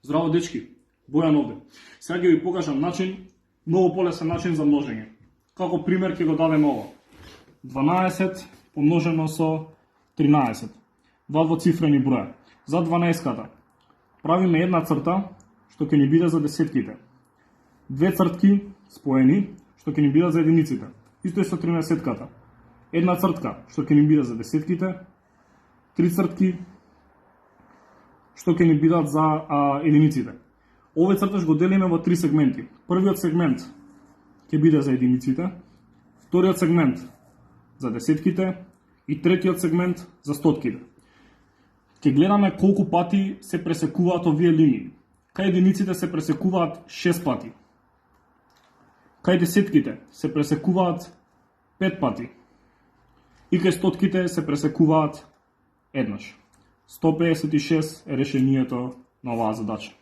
Здраво, дечки, Бојан овде. Сега ќе ви покажам начин, многу полесен начин за множење. Како пример ќе го дадем ово. 12 помножено со 13. Два двоцифрени броја. За 12-ката правиме една црта, што ќе ни биде за десетките. Две цртки споени, што ќе ни бидат за единиците. Исто е со 13-ката. Една цртка, што ќе ни биде за десетките. Три цртки, што ќе ни бидат за единиците. Овој црташ го делиме во три сегменти. Првиот сегмент ќе биде за единиците, вториот сегмент за десетките и третиот сегмент за стотките. Ќе гледаме колку пати се пресекуваат овие линии. Кај единиците се пресекуваат 6 пати. Кај десетките се пресекуваат 5 пати. И кај стотките се пресекуваат еднаш. 156 е решението на оваа задача.